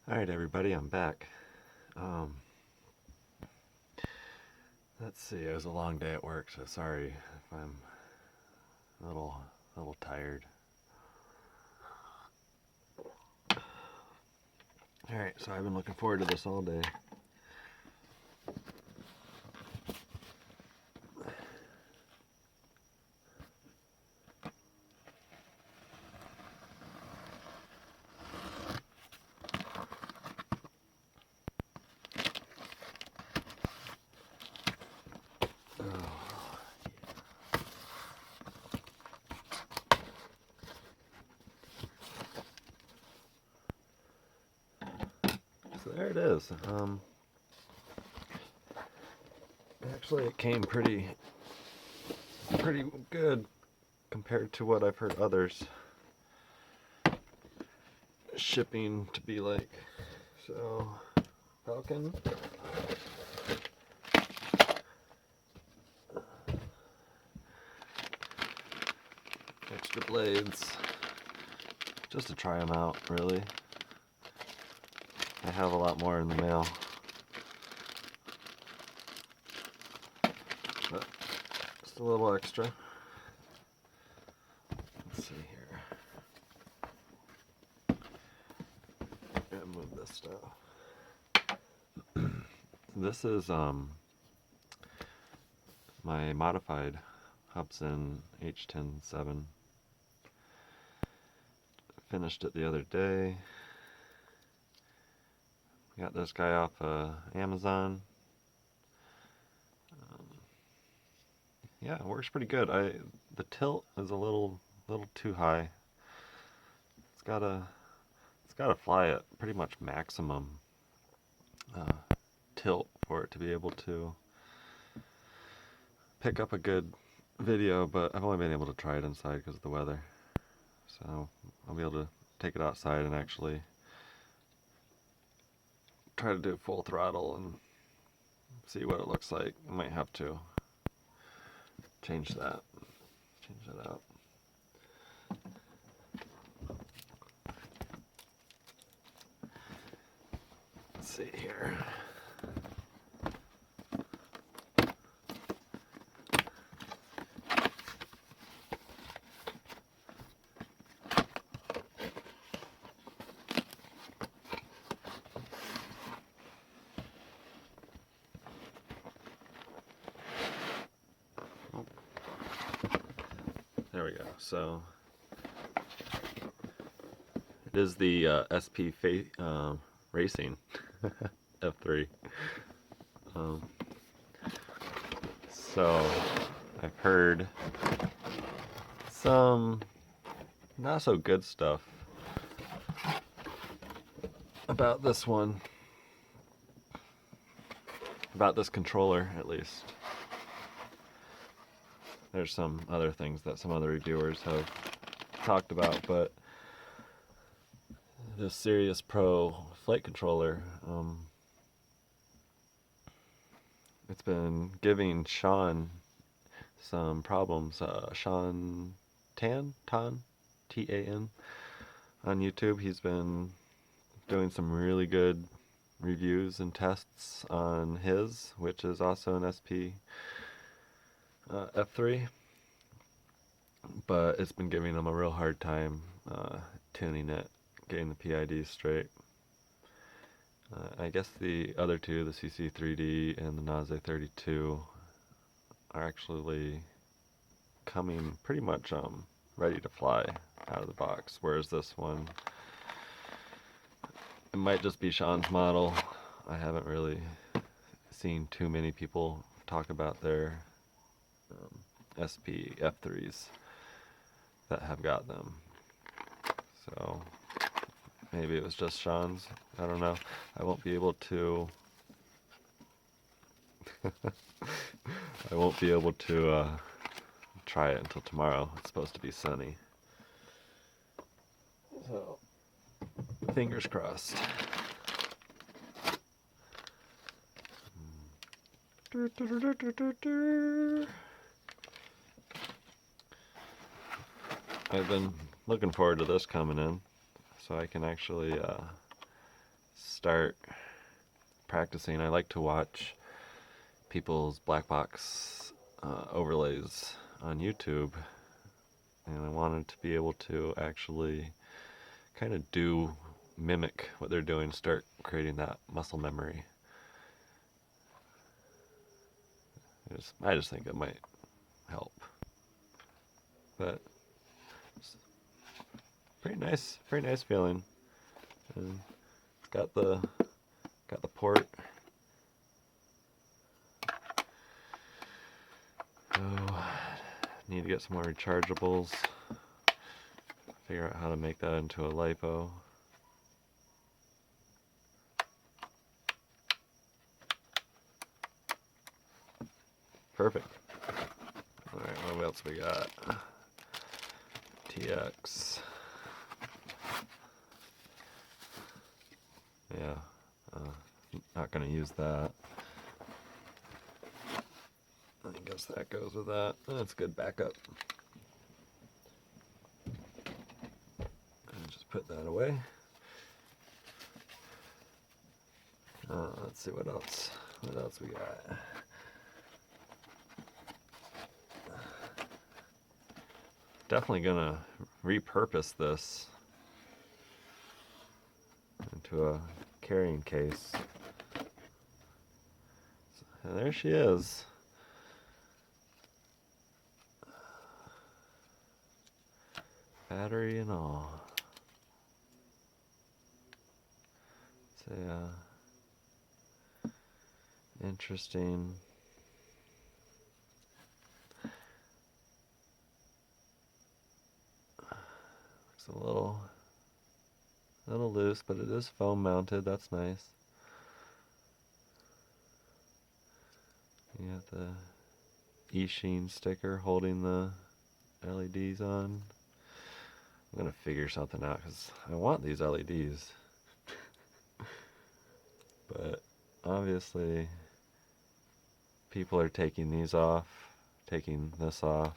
Alright everybody, I'm back. Let's see, it was a long day at work, so sorry if I'm a little tired. Alright, so I've been looking forward to this all day. So there it is. Actually it came pretty good compared to what I've heard others shipping to be like. So, Falcon. Extra blades. Just to try them out, really. I have a lot more in the mail. But just a little extra. Let's see here. Gotta move this stuff. This is my modified Hubsan H107. Finished it the other day. Got this guy off Amazon. Yeah, it works pretty good. The tilt is a little too high. It's gotta fly at pretty much maximum tilt for it to be able to pick up a good video, but I've only been able to try it inside because of the weather. So I'll be able to take it outside and actually try to do full throttle and see what it looks like. I might have to change that out. Let's see here. There we go. So it is the SP Racing F3. So I've heard some not so good stuff about this one, about this controller at least. There's some other things that some other reviewers have talked about, but this Sirius Pro flight controller, it's been giving Sean some problems. Sean Tan, T-A-N, on YouTube. He's been doing some really good reviews and tests on his, which is also an SP F3, but it's been giving him a real hard time tuning it, getting the PIDs straight. I guess the other two, the CC3D and the Naze 32, are actually coming pretty much ready to fly out of the box, whereas this one, it might just be Sean's model. I haven't really seen too many people talk about their SP F3s that have got them. So maybe it was just Sean's. I don't know. I won't be able to I won't be able to try it until tomorrow. It's supposed to be sunny. So fingers crossed. I've been looking forward to this coming in, so I can actually start practicing. I like to watch people's black box overlays on YouTube, and I wanted to be able to actually kind of mimic what they're doing, start creating that muscle memory. I just think it might help. But it's pretty nice feeling. And it's got the port. Oh, need to get some more rechargeables. Figure out how to make that into a lipo. Perfect. Alright, what else we got? TX. Yeah, not gonna use that. I guess that goes with that. That's good backup. And just put that away. Let's see what else. What else we got? Definitely gonna repurpose this into a carrying case. And there she is. Battery and all. It's a interesting. Looks a little loose, but it is foam mounted. That's nice. You got the Eachine sticker holding the LEDs on. I'm gonna figure something out because I want these LEDs. But obviously people are taking these off, taking this off,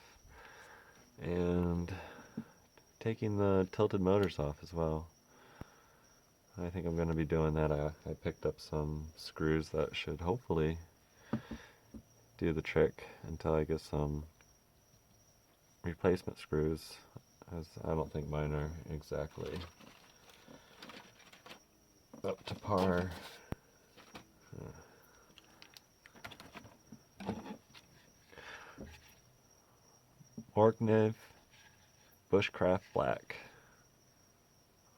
and taking the tilted motors off as well. I think I'm going to be doing that. I picked up some screws that should hopefully do the trick until I get some replacement screws, as I don't think mine are exactly up to par. Orknev Bushcraft Black.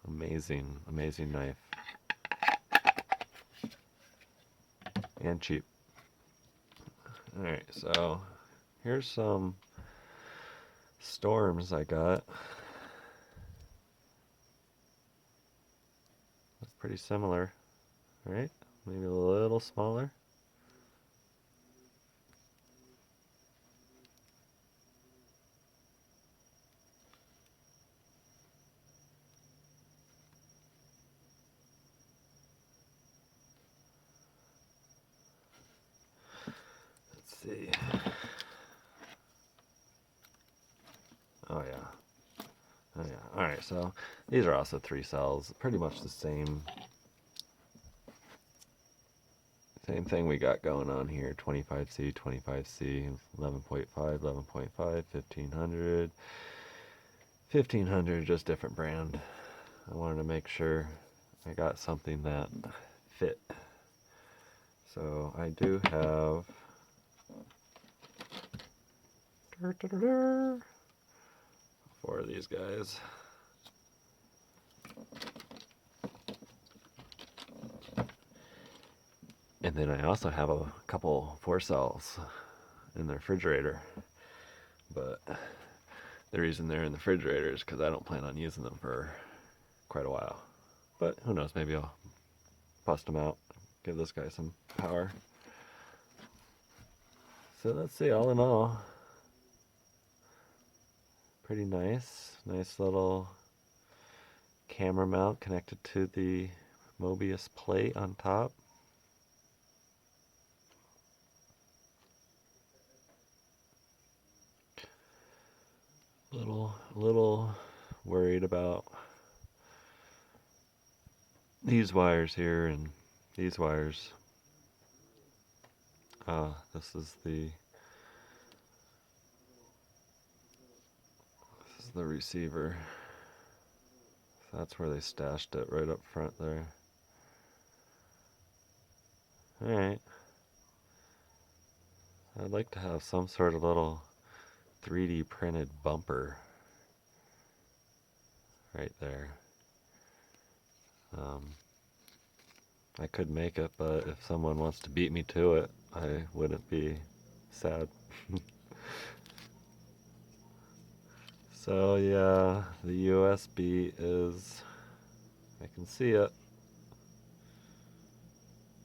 Amazing knife. And cheap. Alright, so here's some Storms I got. That's pretty similar, right? Maybe a little smaller. Let's see. Oh yeah. Alright, so these are also 3 cells. Pretty much the same thing we got going on here. 25C, 25C, 11.5, 11.5, 1500. 1500, just different brand. I wanted to make sure I got something that fit. So I do have 4 of these guys. And then I also have a couple 4 cells in the refrigerator. But the reason they're in the refrigerator is because I don't plan on using them for quite a while. But who knows, maybe I'll bust them out, give this guy some power. So let's see, all in all, pretty nice. Nice little camera mount connected to the Mobius plate on top. Little worried about these wires here and these wires. This is the receiver. So that's where they stashed it, right up front there. Alright. I'd like to have some sort of little 3D printed bumper right there. I could make it, but if someone wants to beat me to it, I wouldn't be sad. So yeah, the USB is, I can see it.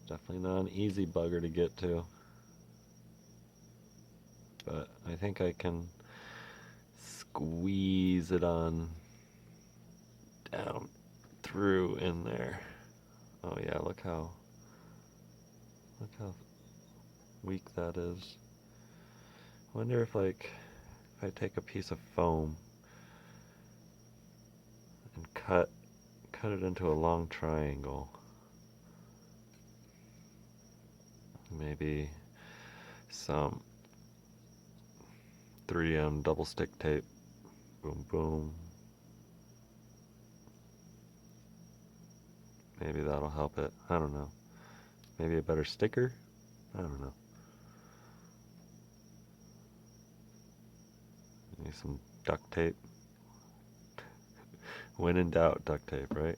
Definitely not an easy bugger to get to. But I think I can squeeze it on down through in there. Oh yeah, look how weak that is. I wonder if if I take a piece of foam and cut it into a long triangle. Maybe some 3M double stick tape. Boom boom. Maybe that'll help it. I don't know. Maybe a better sticker? I don't know. Maybe some duct tape. When in doubt, duct tape, right?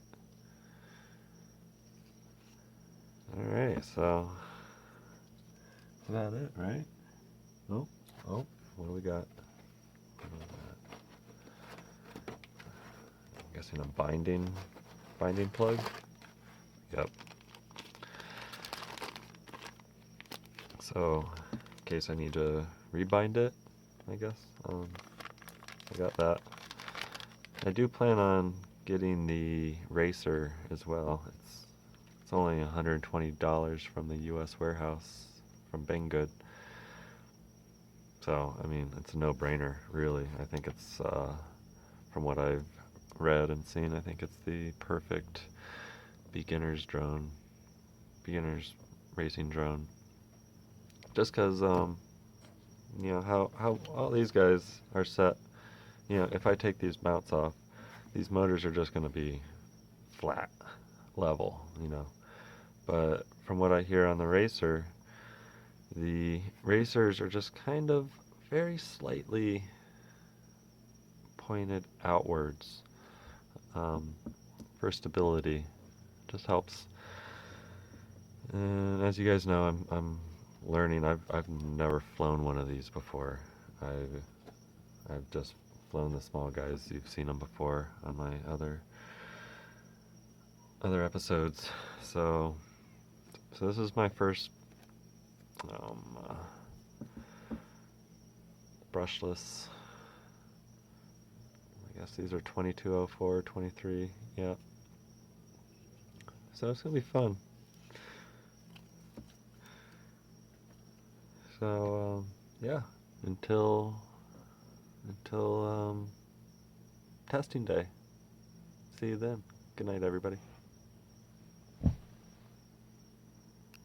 Alright, so that's about it, right? Oh, what do we got? I'm guessing a binding plug? Yep. So, in case I need to rebind it, I guess. I got that. I do plan on getting the racer as well. It's only $120 from the U.S. warehouse from Banggood. So, I mean, it's a no-brainer, really. I think it's, from what I've read and seen, I think it's the perfect beginner's racing drone. Just because, you know, how all these guys are set. You know, if I take these mounts off, these motors are just going to be flat, level, you know. But from what I hear on the racer, the racers are just kind of very slightly pointed outwards for stability. Just helps. And as you guys know, I'm learning. I've never flown one of these before. I've just flown the small guys. You've seen them before on my other episodes. So this is my first brushless. I guess these are 2204, 23. Yeah. So it's gonna be fun. So yeah, until testing day. See you then. Good night, everybody.